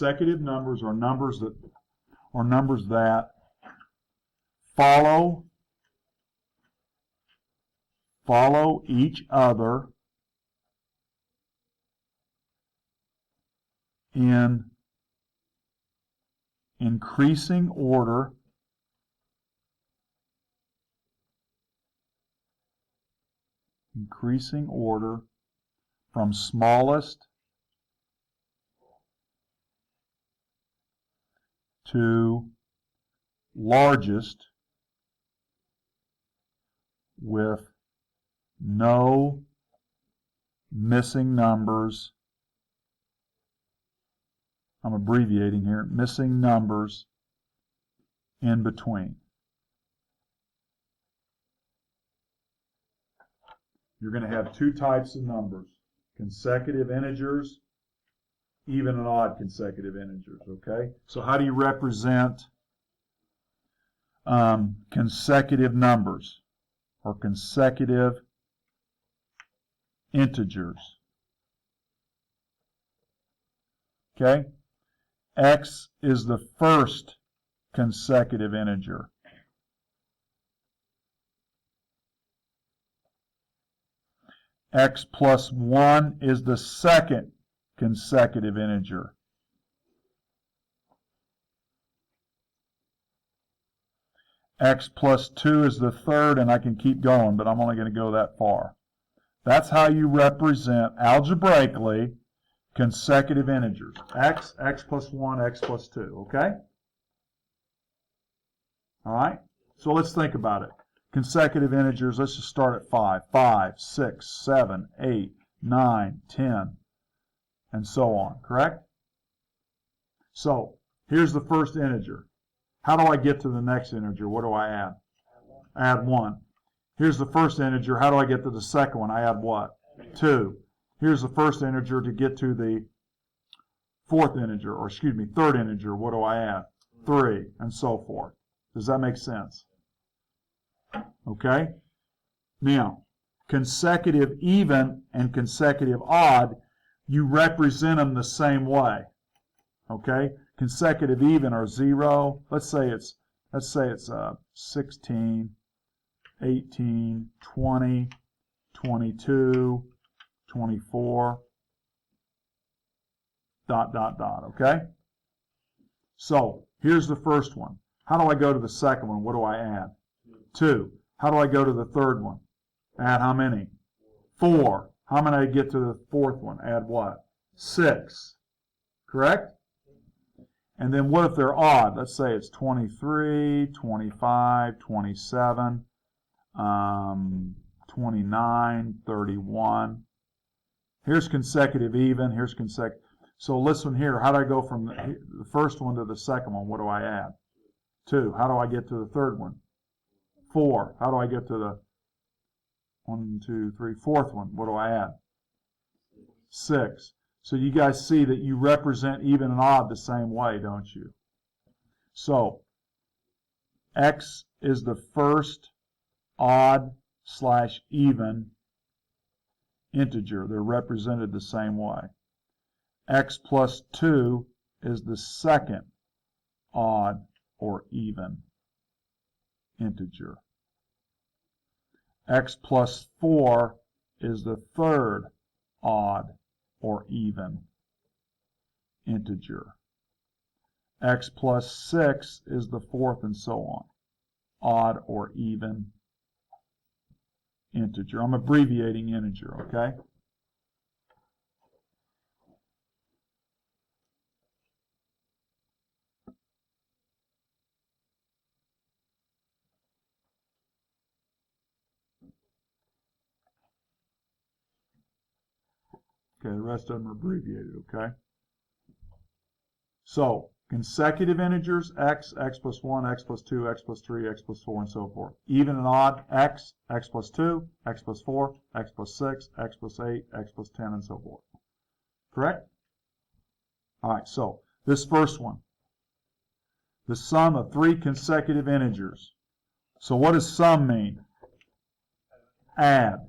consecutive numbers are numbers that follow each other in increasing order from smallest to largest with no missing numbers. I'm abbreviating here, missing numbers in between. You're going to have two types of numbers: consecutive integers, even and odd consecutive integers, okay? So how do you represent consecutive numbers or consecutive integers? Okay? X is the first consecutive integer. X plus 1 is the second consecutive integer. X plus 2 is the third, and I can keep going, but I'm only going to go that far. That's how you represent, algebraically, consecutive integers. X, X plus 1, X plus 2, okay? All right? So let's think about it. Consecutive integers, let's just start at 5. 5, 6, 7, 8, 9, 10, and so on, correct? So here's the first integer. How do I get to the next integer? What do I add? Add 1. Here's the first integer. How do I get to the second one? I add what? 2. Here's the first integer. To get to the third integer. What do I add? 3, and so forth. Does that make sense? Okay? Now, consecutive even and consecutive odd, you represent them the same way. Okay? Consecutive even are 0. Let's say it's 16, 18, 20, 22, 24, ... Okay? So, here's the first one. How do I go to the second one? What do I add? 2. How do I go to the third one? Add how many? 4. How many I get to the fourth one? Add what? 6. Correct? And then what if they're odd? Let's say it's 23, 25, 27, 29, 31. Here's consecutive even. Here's consecutive. So listen here. How do I go from the first one to the second one? What do I add? 2. How do I get to the third one? 4. How do I get to the 4th one? What do I add? 6. So you guys see that you represent even and odd the same way, don't you? So X is the first odd/even integer. They're represented the same way. X plus 2 is the second odd or even integer. X plus 4 is the third odd or even integer. X plus 6 is the fourth, and so on. Odd or even integer. I'm abbreviating integer, okay? Okay, the rest of them are abbreviated, okay? So, consecutive integers, x, x plus 1, x plus 2, x plus 3, x plus 4, and so forth. Even and odd, x, x plus 2, x plus 4, x plus 6, x plus 8, x plus 10, and so forth. Correct? All right, so this first one, the sum of 3 consecutive integers. So what does sum mean? Add.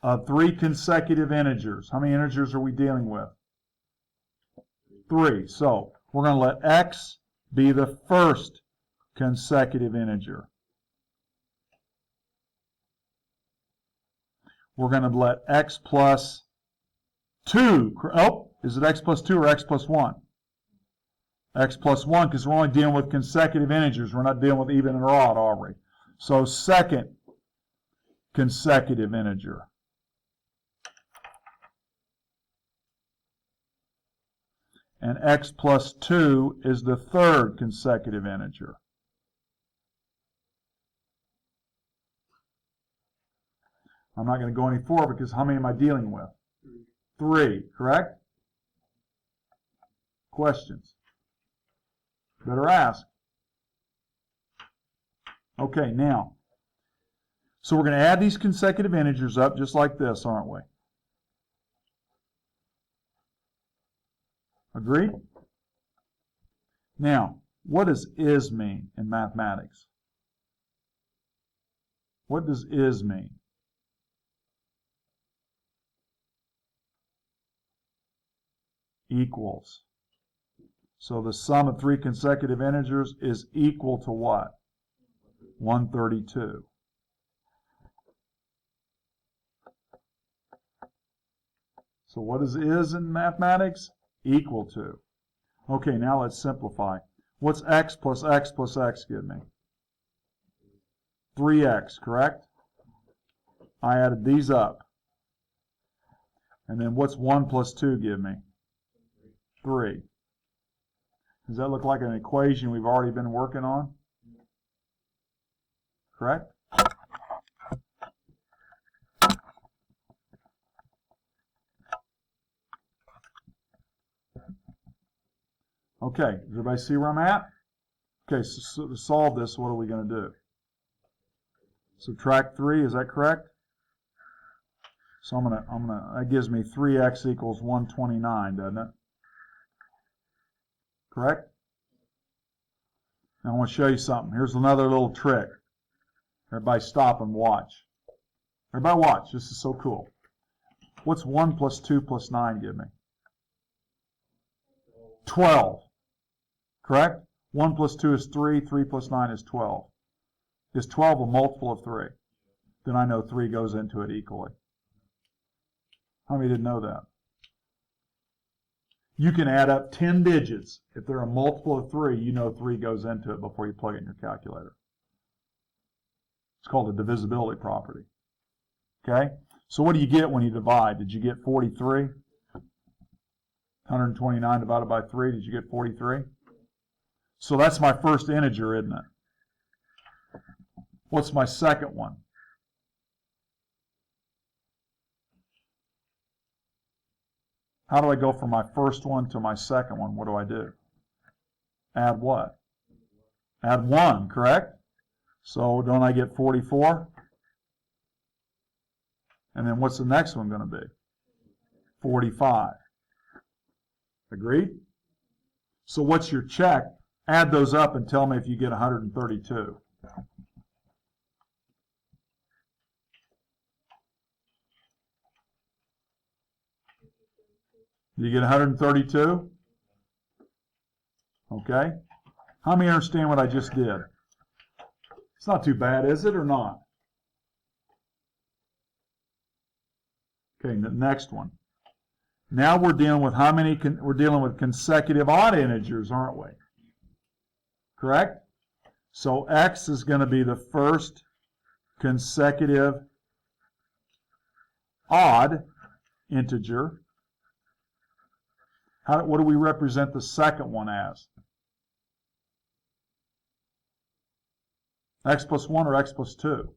Of 3 consecutive integers. How many integers are we dealing with? 3. So we're going to let x be the first consecutive integer. We're going to let x plus 2, oh, is it x plus 2 or x plus 1? X plus 1, because we're only dealing with consecutive integers. We're not dealing with even or odd, are we? So second consecutive integer. And x plus 2 is the third consecutive integer. I'm not going to go any further because how many am I dealing with? 3, correct? Questions? Better ask. Okay, now, so we're going to add these consecutive integers up just like this, aren't we? Agreed? Now, what does is mean in mathematics? What does is mean? Equals. So the sum of 3 consecutive integers is equal to what? 132. So what is in mathematics? Equal to. Okay, now let's simplify. What's x plus x plus x give me? 3x, correct? I added these up. And then what's 1 plus 2 give me? 3. Does that look like an equation we've already been working on? Correct? Okay, does everybody see where I'm at? Okay, so to solve this, what are we going to do? Subtract 3, is that correct? So that gives me 3x equals 129, doesn't it? Correct? Now I want to show you something. Here's another little trick. Everybody stop and watch. Everybody watch. This is so cool. What's 1 plus 2 plus 9 give me? 12. Correct? 1 plus 2 is 3. 3 plus 9 is 12. Is 12 a multiple of 3? Then I know 3 goes into it equally. How many didn't know that? You can add up 10 digits. If they're a multiple of 3, you know 3 goes into it before you plug it in your calculator. It's called a divisibility property. Okay? So what do you get when you divide? Did you get 43? 129 divided by 3, did you get 43? So that's my first integer, isn't it? What's my second one? How do I go from my first one to my second one? What do I do? Add what? Add 1, correct? So don't I get 44? And then what's the next one going to be? 45. Agreed? So what's your check? Add those up and tell me if you get 132. Do you get 132? Okay. How many understand what I just did? It's not too bad, is it, or not? Okay, the next one. Now we're dealing with how many? We're dealing with consecutive odd integers, aren't we? Correct? So x is going to be the first consecutive odd integer. What do we represent the second one as? X plus 1 or x plus 2?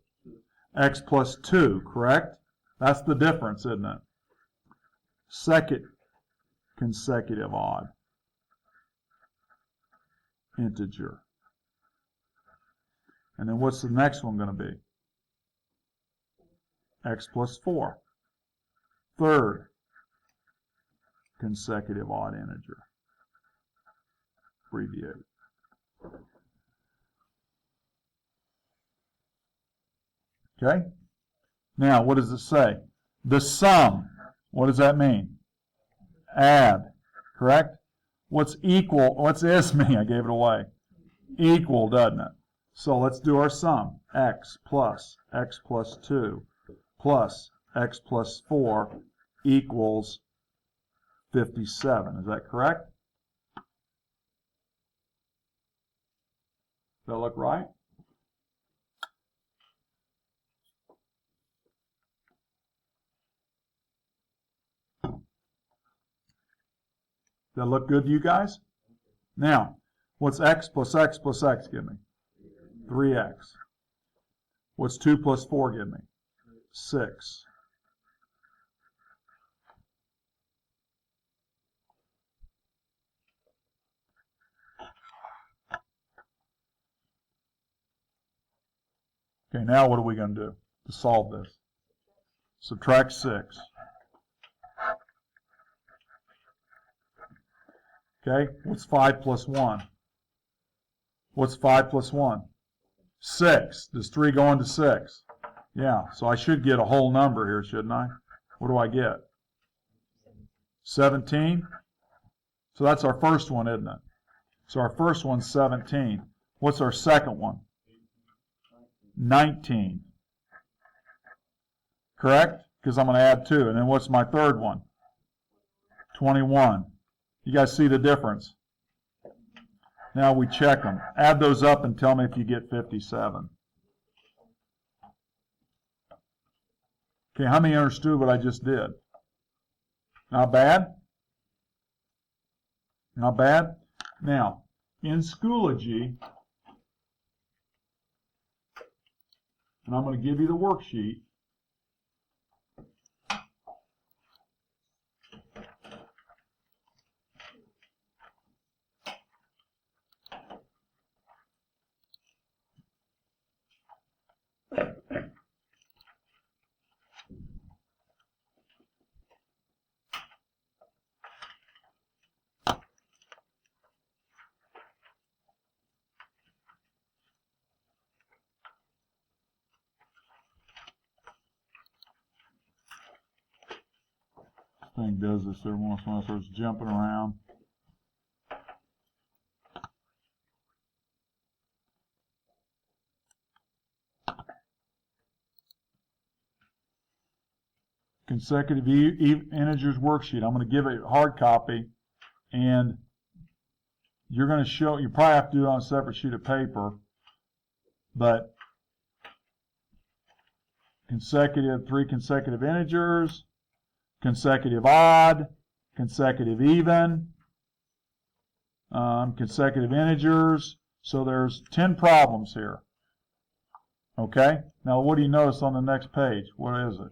X plus 2, correct? That's the difference, isn't it? Second consecutive odd integer. And then what's the next one going to be? X plus 4. Third consecutive odd integer. Abbreviate. Okay? Now, what does it say? The sum. What does that mean? Add. Correct? What's equal? What's is me? I gave it away. Equal, doesn't it? So let's do our sum. X plus 2 plus x plus 4 equals 57. Is that correct? Does that look right? Does that look good to you guys? Now, what's x plus x plus x give me? 3x. What's 2 plus 4 give me? 6. Okay, now what are we going to do to solve this? Subtract 6. Okay, what's 5 plus 1? What's 5 plus 1? 6. Does 3 go into 6? Yeah, so I should get a whole number here, shouldn't I? What do I get? 17? So that's our first one, isn't it? So our first one's 17. What's our second one? 19. Correct? Because I'm going to add 2. And then what's my third one? 21. You guys see the difference? Now we check them. Add those up and tell me if you get 57. Okay, how many understood what I just did? Not bad? Not bad? Now, in Schoology, and I'm going to give you the worksheet. Thing does this every once in a while, starts jumping around. Consecutive integers worksheet. I'm going to give it a hard copy, and you're going to show. You probably have to do it on a separate sheet of paper, but three consecutive integers. Consecutive odd, consecutive even, consecutive integers. So there's 10 problems here. Okay? Now what do you notice on the next page? What is it?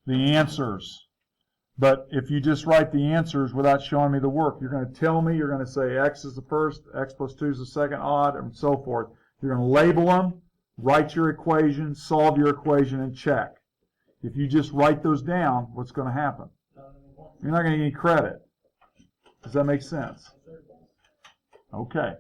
The answers. But if you just write the answers without showing me the work, you're going to tell me, you're going to say x is the first, x plus 2 is the second odd, and so forth. You're going to label them, write your equation, solve your equation, and check. If you just write those down, what's going to happen? You're not going to get any credit. Does that make sense? Okay.